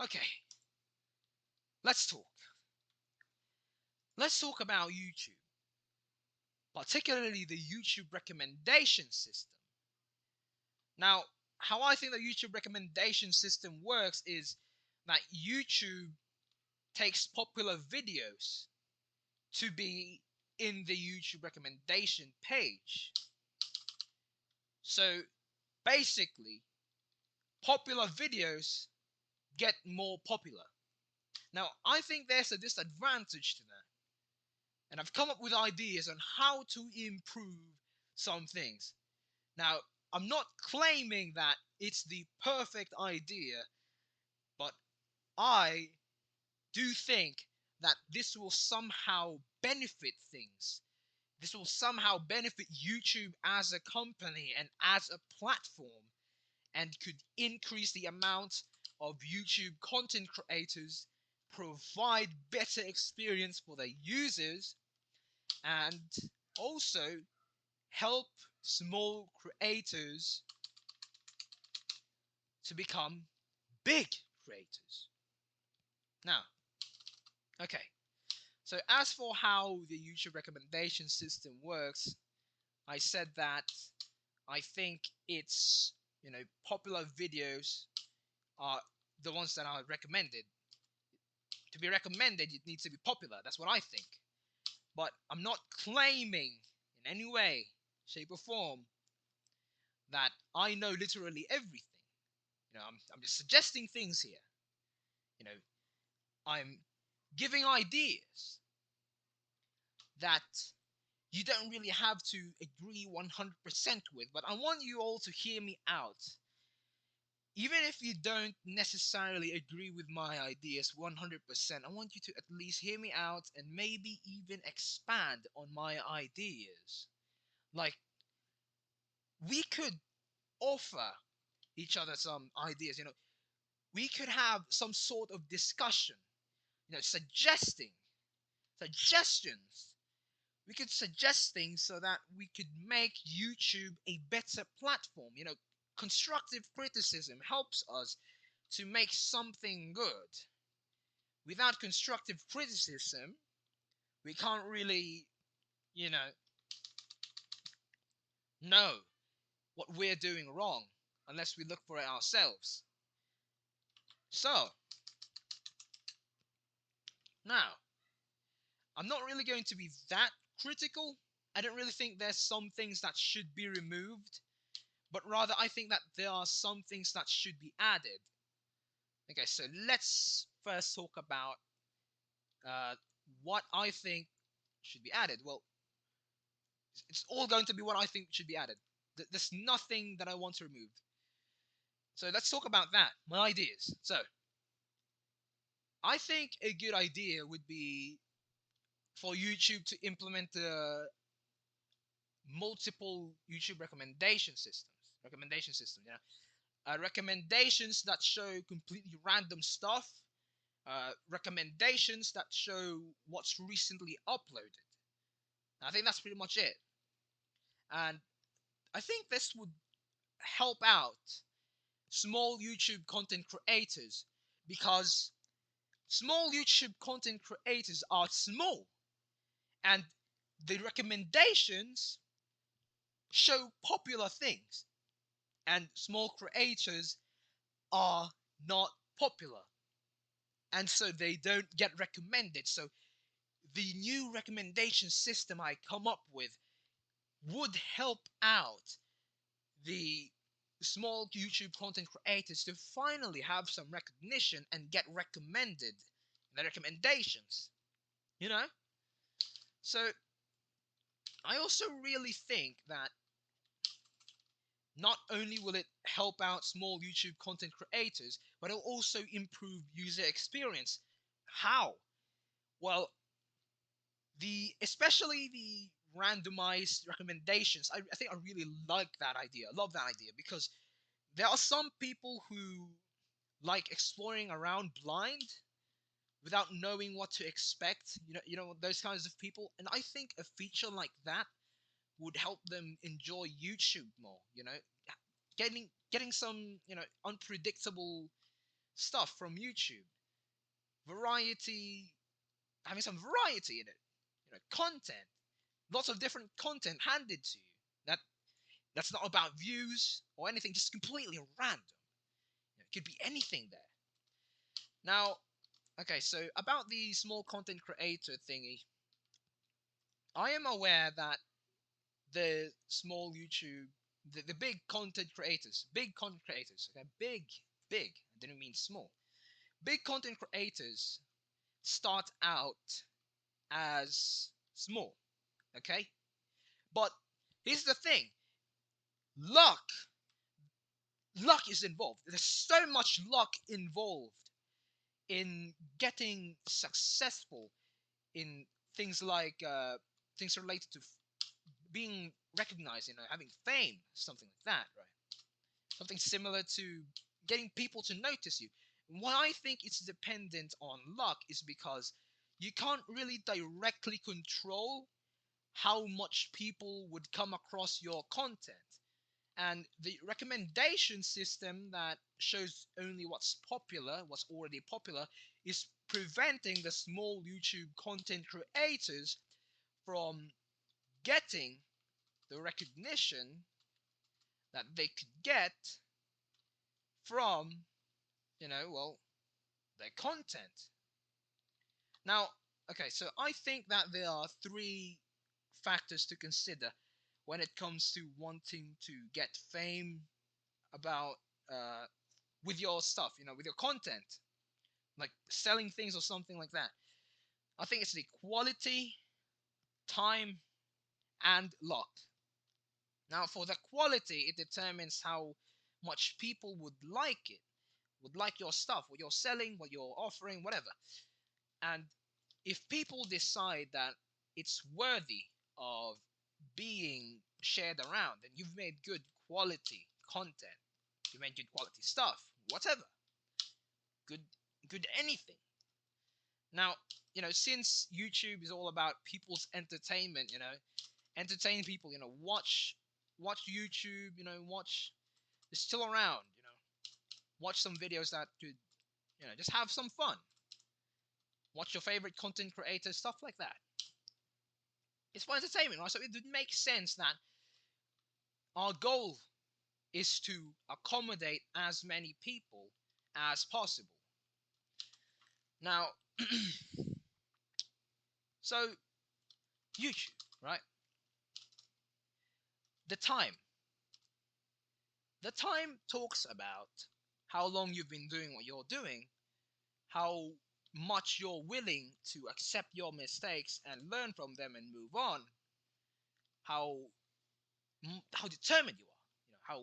Okay, let's talk. Let's talk about YouTube, particularly the YouTube recommendation system. Now, how I think the YouTube recommendation system works is that YouTube takes popular videos to be in the YouTube recommendation page. So basically, popular videos get more popular. Now, I think there's a disadvantage to that. And I've come up with ideas on how to improve some things. Now, I'm not claiming that it's the perfect idea, but I do think that this will somehow benefit things. This will somehow benefit YouTube as a company and as a platform, and could increase the amount of YouTube content creators, provide better experience for their users, and also help small creators to become big creators. Now, okay, so as for how the YouTube recommendation system works, I said that I think it's, popular videos are the ones that are recommended. To be recommended, it needs to be popular. That's what I think. But I'm not claiming in any way, shape, or form that I know literally everything. I'm just suggesting things here. You know, I'm giving ideas that you don't really have to agree 100% with, but I want you all to hear me out. Even if you don't necessarily agree with my ideas 100%, I want you to at least hear me out and maybe even expand on my ideas. Like, we could offer each other some ideas, we could have some sort of discussion, suggestions. We could suggest things so that we could make YouTube a better platform. Constructive criticism helps us to make something good. Without constructive criticism, we can't really, you know what we're doing wrong unless we look for it ourselves. So, now, I'm not really going to be that critical. I don't really think there's some things that should be removed, but rather I think that there are some things that should be added. Okay, so let's first talk about uh, what I think should be added. Well, it's all going to be what I think should be added. There's nothing that I want to remove. So let's talk about that, my ideas. So, I think a good idea would be for YouTube to implement multiple YouTube recommendation systems, recommendations that show completely random stuff, recommendations that show what's recently uploaded. I think that's pretty much it. And I think this would help out small YouTube content creators, because small YouTube content creators are small, and the recommendations show popular things, and small creators are not popular, and so they don't get recommended. So the new recommendation system I come up with would help out the small YouTube content creators to finally have some recognition and get recommended in the recommendations. You know? So I also really think that not only will it help out small YouTube content creators, but it'll also improve user experience. How? Well, especially the randomized recommendations. I think I really like that idea. I love that idea, because there are some people who like exploring around blind without knowing what to expect. Those kinds of people. And I think a feature like that would help them enjoy YouTube more. Getting some unpredictable stuff from YouTube. Variety, having some variety in it. Content, lots of different content handed to you. That's not about views or anything, just completely random. It could be anything there. Now, okay, so about the small content creator thingy, I am aware that the small YouTube, the big content creators, okay, big, I didn't mean small. Big content creators start out as small, okay? But here's the thing, luck, luck is involved. There's so much luck involved in getting successful in things like things related to being recognized, having fame, something like that, right? Something similar to getting people to notice you. Why I think it's dependent on luck is because you can't really directly control how much people would come across your content. And the recommendation system that shows only what's popular, what's already popular, is preventing the small YouTube content creators from getting the recognition that they could get from, well, their content. Now, okay, so I think that there are three factors to consider when it comes to wanting to get fame about with your stuff, with your content, like selling things or something like that. I think it's the quality, time, and luck. Now, for the quality, it determines how much people would like it, would like your stuff, what you're selling, what you're offering, whatever. And if people decide that it's worthy of being shared around, then you've made good quality content, you made good quality stuff, whatever, good, good anything. Now, since YouTube is all about people's entertainment, entertain people, watch YouTube, watch, it's still around, watch some videos that could, just have some fun. Watch your favorite content creators, stuff like that. It's for entertainment, right? So it would make sense that our goal is to accommodate as many people as possible. Now, so YouTube, right? The time. The time talks about how long you've been doing what you're doing, how much you're willing to accept your mistakes and learn from them and move on, how determined you are,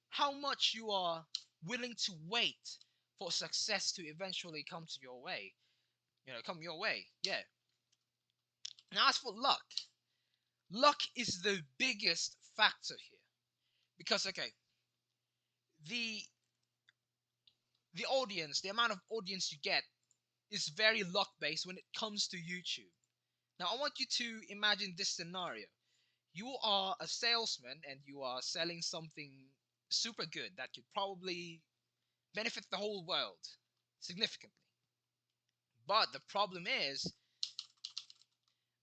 how much you are willing to wait for success to eventually come to your way, come your way. Yeah. Now, as for luck, luck is the biggest factor here because, okay, the audience, the amount of audience you get is very luck based when it comes to YouTube. Now, I want you to imagine this scenario. You are a salesman and you are selling something super good that could probably benefit the whole world significantly. But the problem is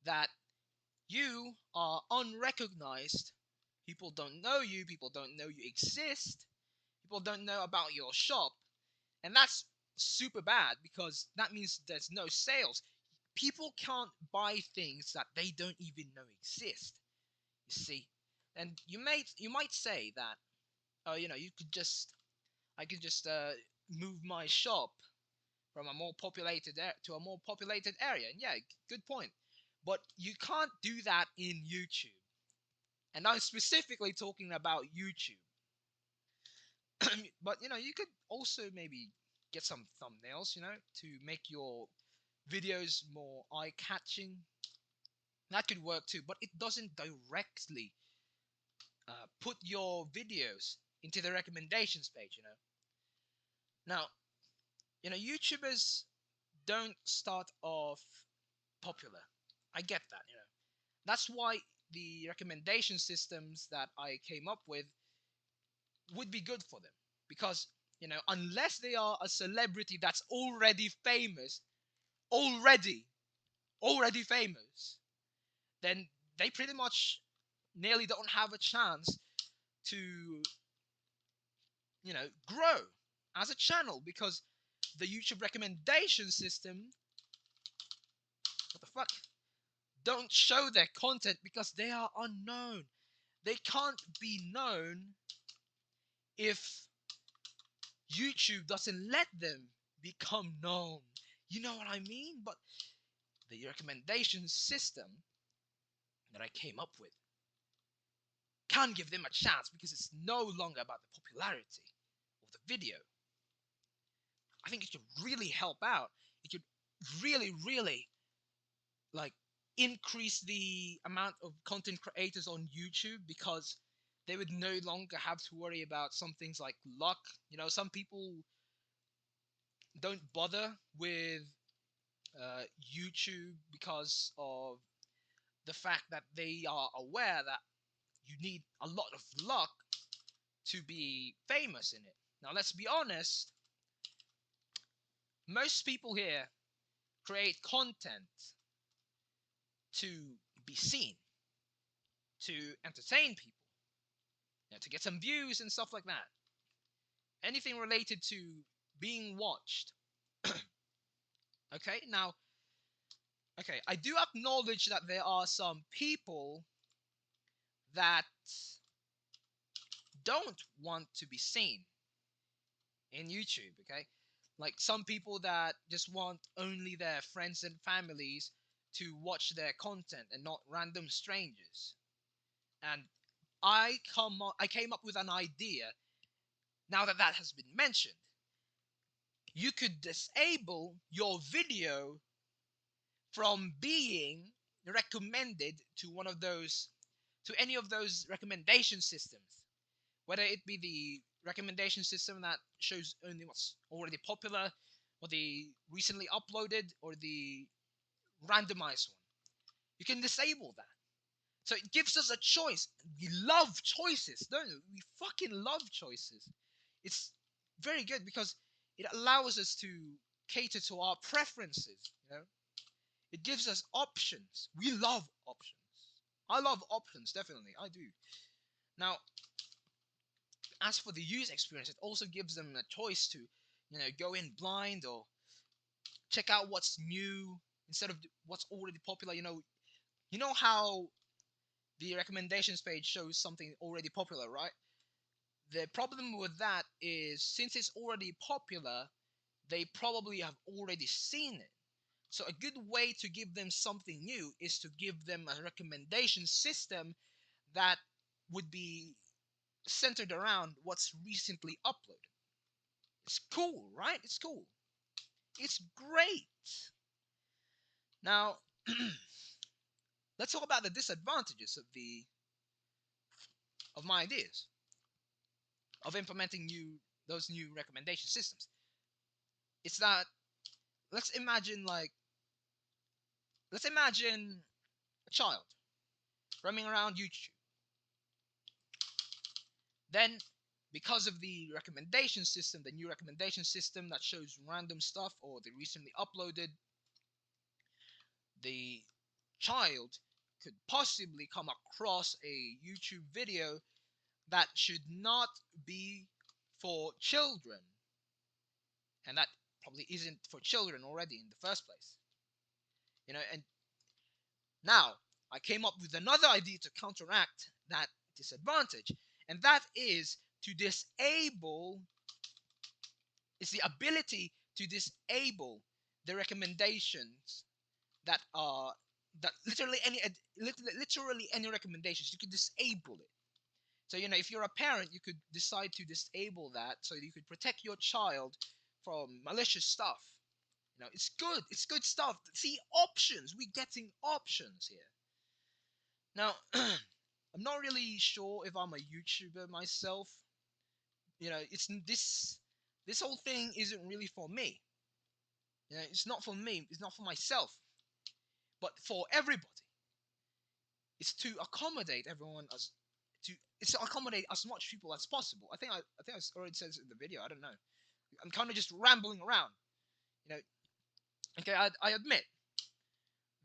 that you are unrecognized. People don't know you. People don't know you exist. People don't know about your shop. And that's super bad because that means there's no sales. People can't buy things that they don't even know exist. You see? And you might say that, oh, I could just move my shop from a more populated to a more populated area. And yeah, good point. But you can't do that in YouTube. And I'm specifically talking about YouTube. But you could also maybe get some thumbnails, to make your videos more eye-catching. That could work too, but it doesn't directly put your videos into the recommendations page. Now, YouTubers don't start off popular. I get that. That's why the recommendation systems that I came up with would be good for them because unless they are a celebrity that's already famous, already, already famous, then they pretty much nearly don't have a chance to, grow as a channel because the YouTube recommendation system, what the fuck, don't show their content because they are unknown. They can't be known if YouTube doesn't let them become known. You know what I mean? But the recommendation system that I came up with can give them a chance because it's no longer about the popularity of the video. I think it could really help out. It could really, really like increase the amount of content creators on YouTube because they would no longer have to worry about some things like luck. Some people don't bother with YouTube because of the fact that they are aware that you need a lot of luck to be famous in it. Now, let's be honest, most people here create content to be seen, to entertain people, to get some views and stuff like that. Anything related to being watched. Okay, now, I do acknowledge that there are some people that don't want to be seen in YouTube, okay? Like some people that just want only their friends and families to watch their content and not random strangers. And I came up with an idea. Now that has been mentioned, you could disable your video from being recommended to any of those recommendation systems, whether it be the recommendation system that shows only what's already popular, or the recently uploaded, or the randomized one. You can disable that. So it gives us a choice. We love choices, don't we? We fucking love choices. It's very good because it allows us to cater to our preferences. It gives us options. We love options. I love options, definitely. I do. Now, as for the user experience, it also gives them a choice to, go in blind or check out what's new instead of what's already popular. You know how the recommendations page shows something already popular, right? The problem with that is since it's already popular, they probably have already seen it. So a good way to give them something new is to give them a recommendation system that would be centered around what's recently uploaded. It's cool, right? It's cool. It's great. Now, let's talk about the disadvantages of my ideas of implementing those new recommendation systems. It's that let's imagine a child roaming around YouTube. Then, because of the recommendation system, the new recommendation system that shows random stuff or the recently uploaded, the child could possibly come across a YouTube video that should not be for children. And that probably isn't for children already in the first place. And now I came up with another idea to counteract that disadvantage, and that is to disable is the ability to disable the recommendations that are that literally any recommendations. You could disable it. So if you're a parent, you could decide to disable that so you could protect your child from malicious stuff. It's good. It's good stuff. See, options. We're getting options here. Now, I'm not really sure if I'm a YouTuber myself. It's this whole thing isn't really for me. It's not for me. It's not for myself. But for everybody. It's to accommodate everyone it's to accommodate as much people as possible. I think I already said this in the video. I don't know. I'm kind of just rambling around. You know, okay, I admit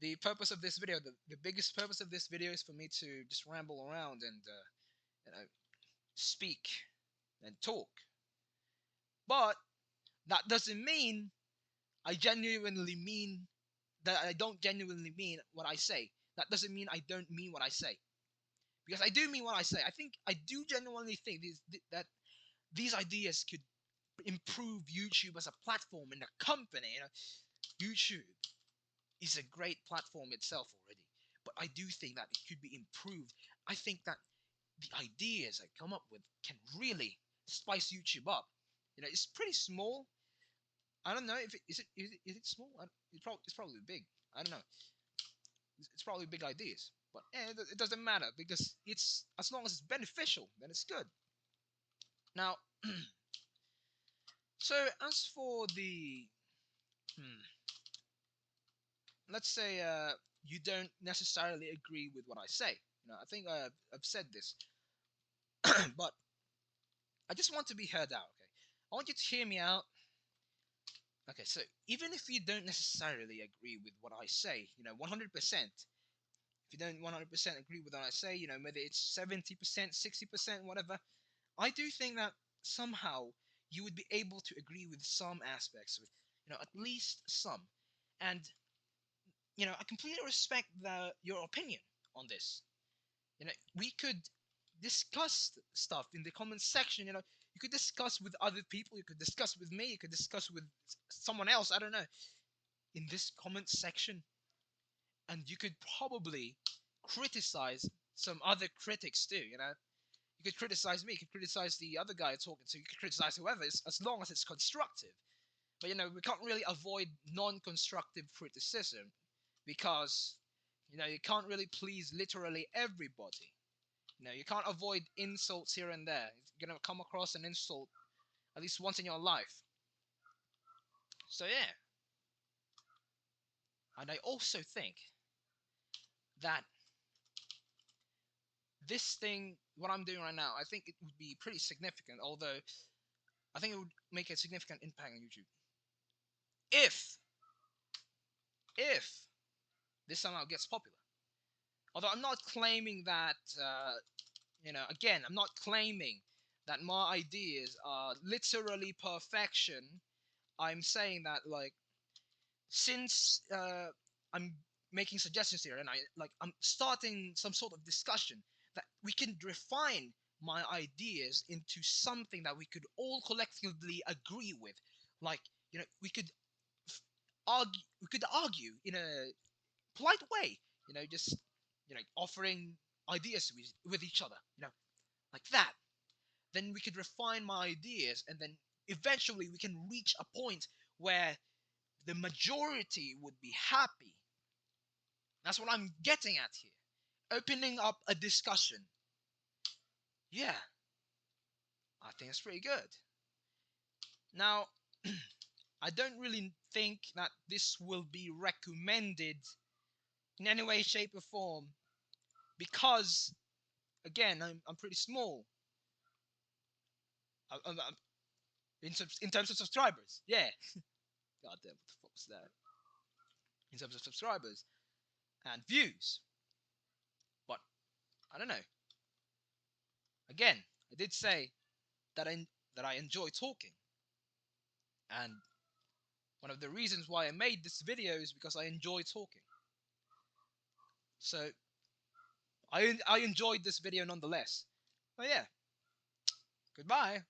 the purpose of this video, the biggest purpose of this video is for me to just ramble around and you know, speak and talk. But that doesn't mean I genuinely mean that I don't genuinely mean what I say. That doesn't mean I don't mean what I say. Because I do mean what I say. I think I do genuinely think that these ideas could improve YouTube as a platform and a company. You know, YouTube is a great platform itself already, but I do think that it could be improved. I think that the ideas I come up with can really spice YouTube up. You know, it's pretty small. I don't know if is it small. It's probably big. I don't know. It's probably big ideas, but it doesn't matter because it's as long as it's beneficial, then it's good. Now, so as for the, hmm, let's say you don't necessarily agree with what I say. You know, I think I've said this, but I just want to be heard out. Okay, I want you to hear me out. Okay, so even if you don't necessarily agree with what I say, you know, 100%. If you don't 100% agree with what I say, you know, whether it's 70%, 60%, whatever, I do think that somehow you would be able to agree with some aspects, with, you know, at least some. And, you know, I completely respect your opinion on this. You know, we could discuss stuff in the comment section. You know, you could discuss with other people, you could discuss with me, you could discuss with someone else, I don't know, in this comment section. And you could probably criticize some other critics too, you know. You could criticize me, you could criticize the other guy talking to, you could criticize whoever, as long as it's constructive. But, you know, we can't really avoid non-constructive criticism because, you know, you can't really please literally everybody. You know, you can't avoid insults here and there. You're gonna come across an insult at least once in your life. So yeah. And I also think that this thing, what I'm doing right now, I think it would be pretty significant, although I think it would make a significant impact on YouTube. If, if this somehow gets popular. Although I'm not claiming that, you know, again, I'm not claiming that my ideas are literally perfection. I'm saying that, like, since I'm making suggestions here and I'm starting some sort of discussion that we can refine my ideas into something that we could all collectively agree with. Like, you know, we could argue in a polite way, you know, just, you know, offering ideas with each other, you know, like that. Then we could refine my ideas, and then eventually we can reach a point where the majority would be happy. That's what I'm getting at here. Opening up a discussion. Yeah, I think it's pretty good. Now, I don't really think that this will be recommended in any way, shape, or form because, again, I'm pretty small. I'm in terms of subscribers. Yeah. God damn, what the fuck's that? In terms of subscribers and views. But I don't know. Again, I did say that I enjoy talking, and one of the reasons why I made this video is because I enjoy talking. So I enjoyed this video nonetheless. But yeah, goodbye.